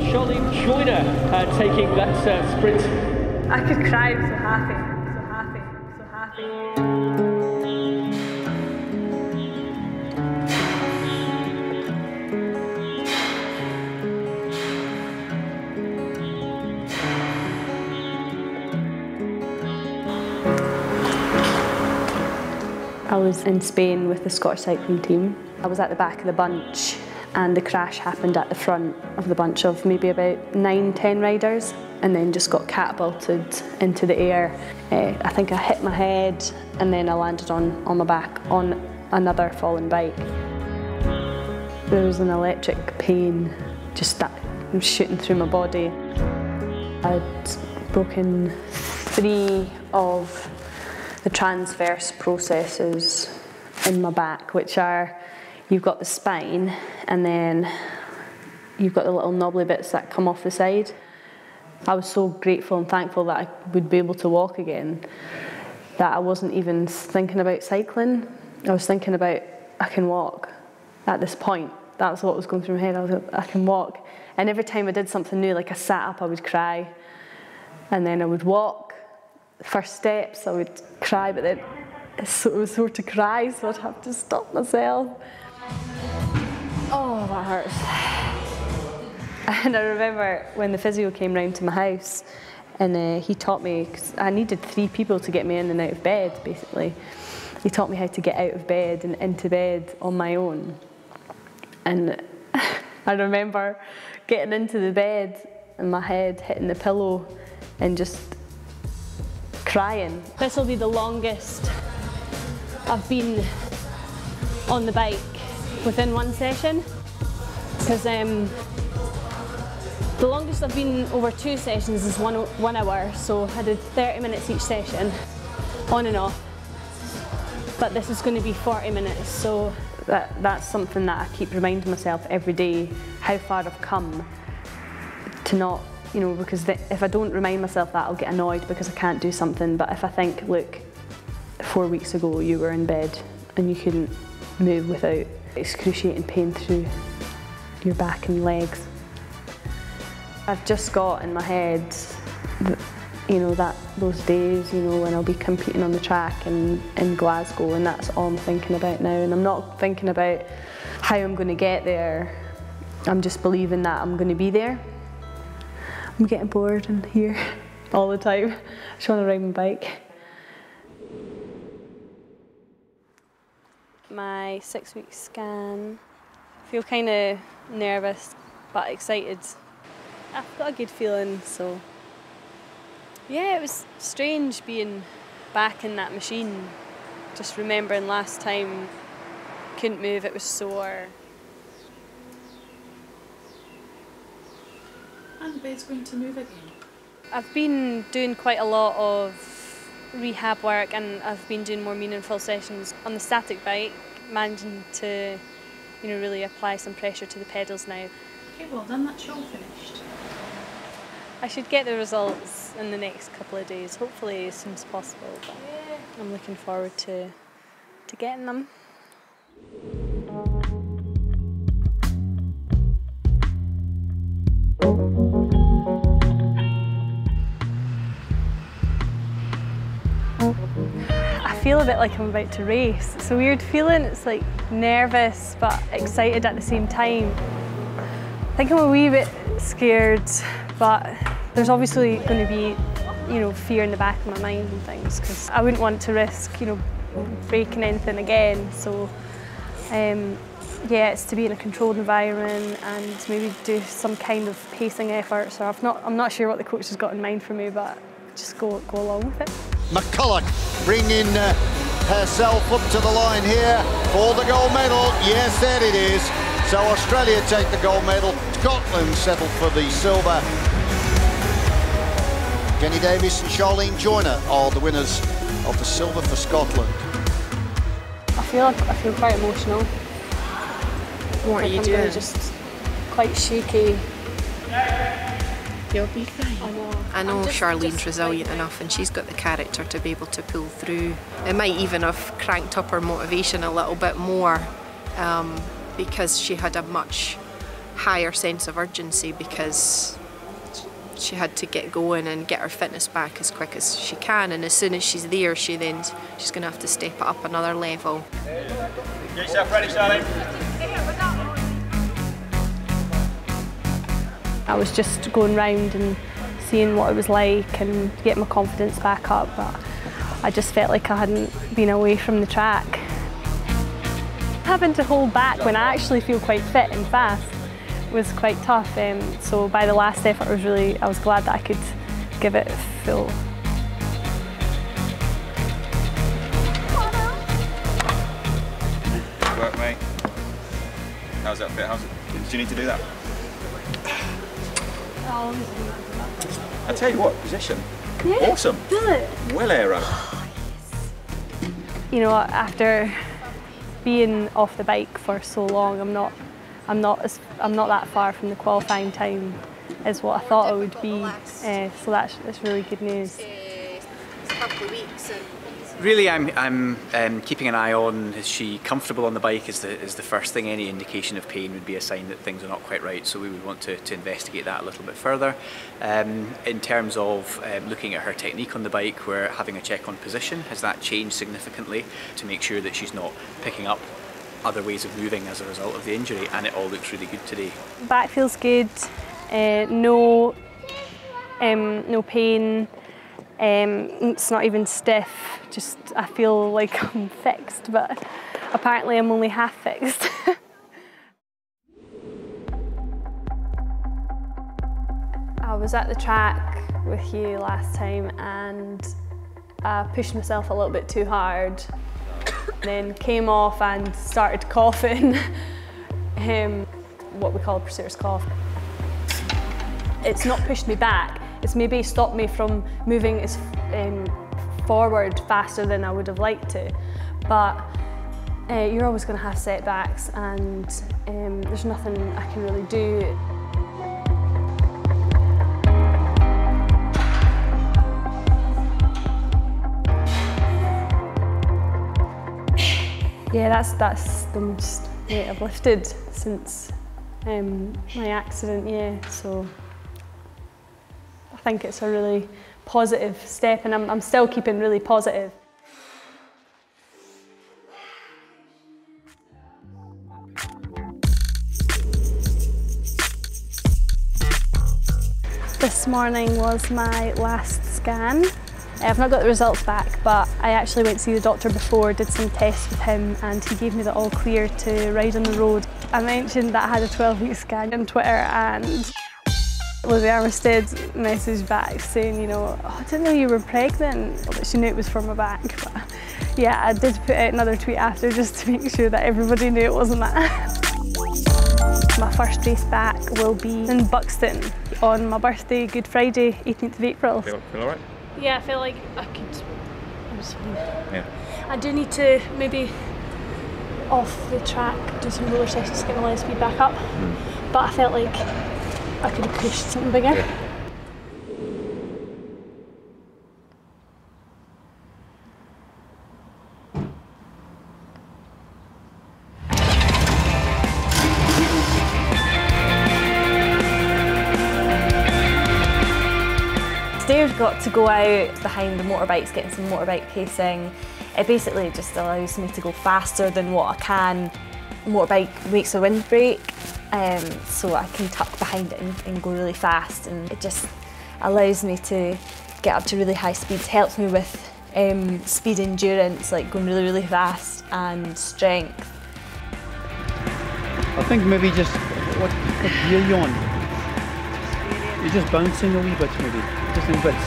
Charline taking that sprint. I could cry, I'm so happy, so happy, so happy. I was in Spain with the Scottish cycling team. I was at the back of the bunch and the crash happened at the front of the bunch of maybe about 9-10 riders, and then just got catapulted into the air. I think I hit my head and then I landed on my back on another fallen bike. There was an electric pain just that was shooting through my body. I'd broken 3 of the transverse processes in my back, which are, you've got the spine and then you've got the little knobbly bits that come off the side. I was so grateful and thankful that I would be able to walk again, that I wasn't even thinking about cycling. I was thinking about, I can walk. At this point, that's what was going through my head. I was like, I can walk. And every time I did something new, like I sat up, I would cry. And then I would walk. First steps, I would cry, but then it was sore to cry, so I'd have to stop myself. Oh, that hurts. And I remember when the physio came round to my house, and he taught me, because I needed 3 people to get me in and out of bed, basically. He taught me how to get out of bed and into bed on my own. And I remember getting into the bed and my head hitting the pillow and just crying. This will be the longest I've been on the bike within one session, because the longest I've been over 2 sessions is one hour, so I did 30 minutes each session, on and off. But this is going to be 40 minutes, so that's something that I keep reminding myself every day, how far I've come. To not, you know, because if I don't remind myself that, I'll get annoyed because I can't do something. But if I think, look, 4 weeks ago you were in bed and you couldn't move without excruciating pain through your back and legs. I've just got in my head, you know, those days, you know, when I'll be competing on the track in Glasgow, and that's all I'm thinking about now. And I'm not thinking about how I'm going to get there. I'm just believing that I'm going to be there. I'm getting bored in here all the time. I just want to ride my bike. My 6-week scan. I feel kind of nervous but excited. I've got a good feeling, so yeah, it was strange being back in that machine. Just remembering last time, couldn't move, it was sore. And the bed's going to move again? I've been doing quite a lot of rehab work, and I've been doing more meaningful sessions on the static bike, managing to, you know, really apply some pressure to the pedals now. Okay, well done, that's all finished. I should get the results in the next couple of days, hopefully as soon as possible, but I'm looking forward to getting them. I feel a bit like I'm about to race. It's a weird feeling, it's like nervous but excited at the same time. I think I'm a wee bit scared, but there's obviously going to be, you know, fear in the back of my mind and things, because I wouldn't want to risk, you know, breaking anything again. So yeah, it's to be in a controlled environment and maybe do some kind of pacing efforts. Or I'm not sure what the coach has got in mind for me, but just go along with it. McCulloch bringing herself up to the line here for the gold medal. Yes, there it is. So Australia take the gold medal. Scotland settle for the silver. Kenny Davis and Charline Joyner are the winners of the silver for Scotland. I feel quite emotional. What are you doing? Just quite shaky. You'll be fine. I know Charline's resilient enough and she's got the character to be able to pull through. It might even have cranked up her motivation a little bit more because she had a much higher sense of urgency because she had to get going and get her fitness back as quick as she can, and as soon as she's there she's going to have to step it up another level. Get yourself ready, Charline. I was just going round and seeing what it was like and getting my confidence back up, but I just felt like I hadn't been away from the track. Having to hold back when I actually feel quite fit and fast was quite tough, so by the last effort I was glad that I could give it full. Good work, mate. How's that fit? Did you need to do that? I tell you what, position. Yeah, awesome. Well aero. You know, after being off the bike for so long, I'm not that far from the qualifying time as what I thought I would be. So that's really good news. It's a couple of weeks. Really, I'm keeping an eye on, is she comfortable on the bike is the first thing. Any indication of pain would be a sign that things are not quite right, so we would want to investigate that a little bit further. In terms of looking at her technique on the bike, we're having a check on position. Has that changed significantly to make sure that she's not picking up other ways of moving as a result of the injury? And it all looks really good today. Back feels good, no pain. It's not even stiff, just I feel like I'm fixed, but apparently I'm only half fixed. I was at the track with you last time and I pushed myself a little bit too hard, then came off and started coughing, what we call a pursuer's cough. It's not pushed me back. It's maybe stopped me from moving as forward faster than I would have liked to. But you're always going to have setbacks, and there's nothing I can really do. Yeah, that's the most weight I've lifted since my accident, yeah. So I think it's a really positive step, and I'm still keeping really positive. This morning was my last scan. I've not got the results back, but I actually went to see the doctor before, did some tests with him, and he gave me the all clear to ride on the road. I mentioned that I had a 12-week scan on Twitter, and Lizzie Armistead messaged back saying, you know, oh, I didn't know you were pregnant, but she knew it was for my back. But yeah, I did put out another tweet after just to make sure that everybody knew it wasn't that. My first race back will be in Buxton on my birthday, Good Friday, 18th of April. Feel all right? Yeah, I feel like I could. I'm just fine. Yeah. I do need to maybe off the track do some roller sessions to get my leg speed back up, but I felt like I could have pushed something bigger. Yeah. Today we've got to go out behind the motorbikes, getting some motorbike pacing. It basically just allows me to go faster than what I can. Motorbike makes a windbreak, so I can tuck behind it and go really fast, and it just allows me to get up to really high speeds. Helps me with speed endurance, like going really, really fast, and strength. I think maybe just, what gear you on? You're just bouncing a wee bit maybe, just in bits.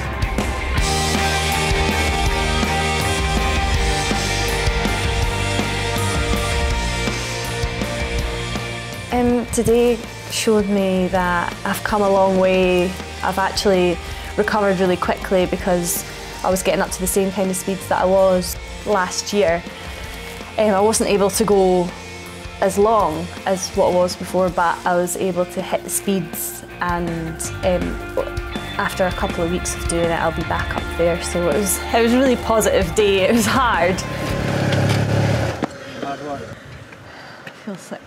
Today showed me that I've come a long way. I've actually recovered really quickly because I was getting up to the same kind of speeds that I was last year. I wasn't able to go as long as what I was before, but I was able to hit the speeds and after a couple of weeks of doing it, I'll be back up there. So it was a really positive day. It was hard. Hard work. I feel sick.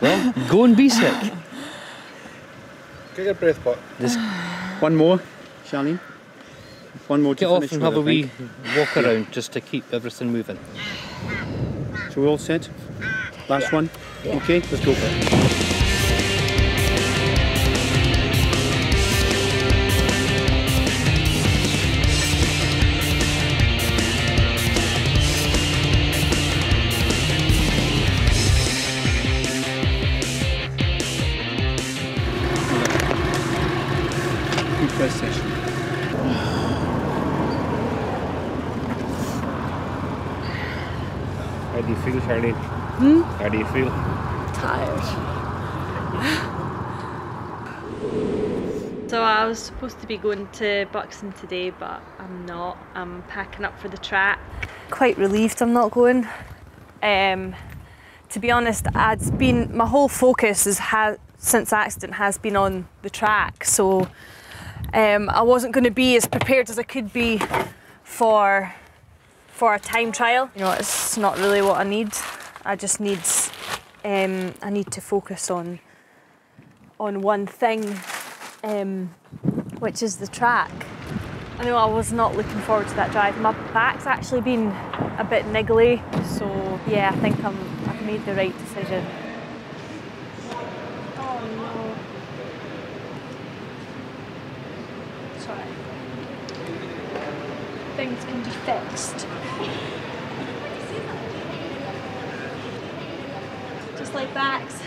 Well, go and be sick. Get your breath pot. Just one more, Charline. One more to Get off finish and with, have a I wee think. walk around just to keep everything moving. So we're all set? Last one? Yeah. Okay, let's go for it. Good rest session. How do you feel, Charline? How do you feel? Tired. So I was supposed to be going to Buxton today, but I'm not. I'm packing up for the track. Quite relieved I'm not going. To be honest, my whole focus since the accident has been on the track, so I wasn't going to be as prepared as I could be for a time trial. You know, it's not really what I need. I just need I need to focus on one thing, which is the track. I know I was not looking forward to that drive. My back's actually been a bit niggly, so yeah, I think I've made the right decision. Oh no. Sorry. Things can be fixed. Just like backs.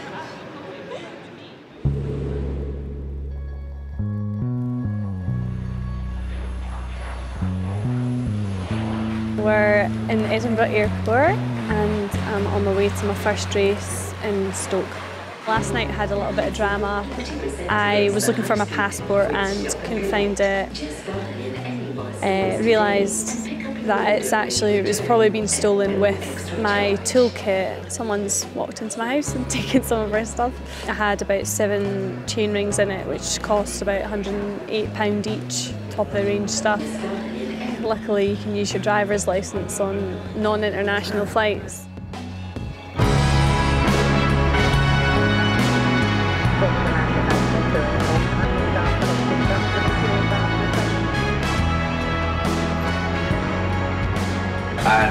We're in Edinburgh Airport and I'm on my way to my first race in Stoke. Last night I had a little bit of drama. I was looking for my passport and couldn't find it. Realised that it was probably been stolen with my toolkit. Someone's walked into my house and taken some of our stuff. I had about 7 chain rings in it, which cost about £108 each, top of the range stuff. Luckily, you can use your driver's licence on non-international flights.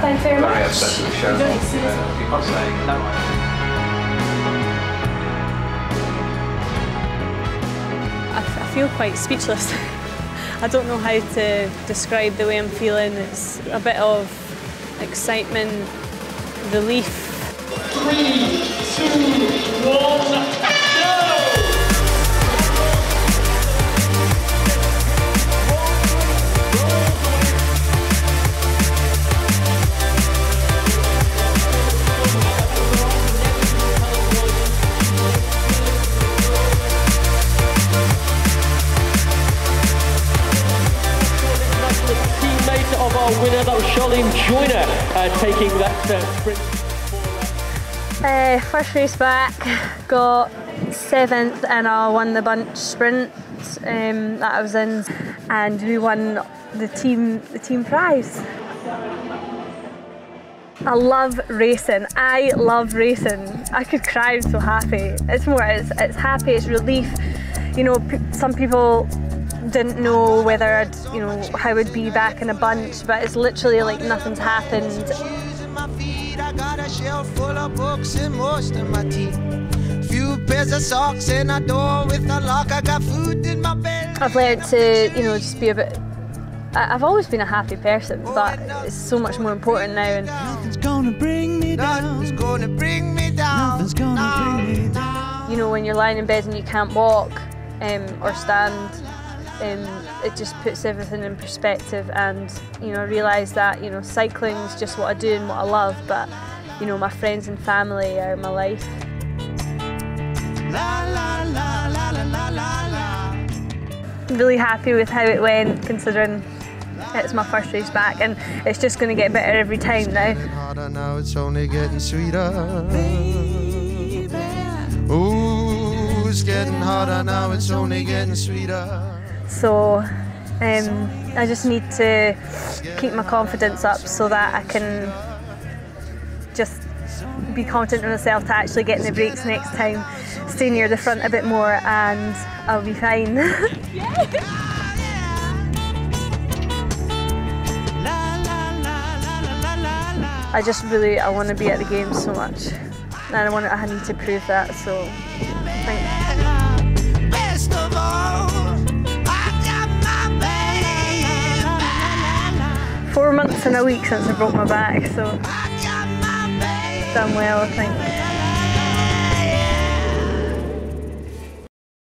Thanks very much. I feel quite speechless. I don't know how to describe the way I'm feeling. It's a bit of excitement, relief. 3, 2, 1, go! Of our winner, that was Charline Joyner taking that sprint. First race back, got 7th and I won the bunch sprint that I was in, and we won the team prize. I love racing. I love racing. I could cry, I'm so happy. It's happy, it's relief. You know, some people didn't know whether how I'd be back in a bunch, but it's literally like nothing's happened. I got a shelf full of books and most of my teeth. Few pairs of socks and a door with a lock. I got food in my belly. I've learned to, just be a bit. I've always been a happy person, but it's so much more important now. And nothing's gonna bring me down. Nothing's gonna bring me down. Nothing's gonna bring me down. When you're lying in bed and you can't walk or stand, it just puts everything in perspective, and realise that cycling's just what I do and what I love, but my friends and family are my life. La, la, la, la, la, la, la. I'm really happy with how it went, considering it's my first race back, and it's just going to get better every time now. Harder now, it's only getting sweeter. Ooh, was getting harder, now it's only getting sweeter. So I just need to keep my confidence up so that I can just be confident in myself to actually get in the breaks next time, stay near the front a bit more, and I'll be fine. I want to be at the games so much, and I need to prove that, so Best of all, I got my 4 months and a week since I broke my back, so done well, I think.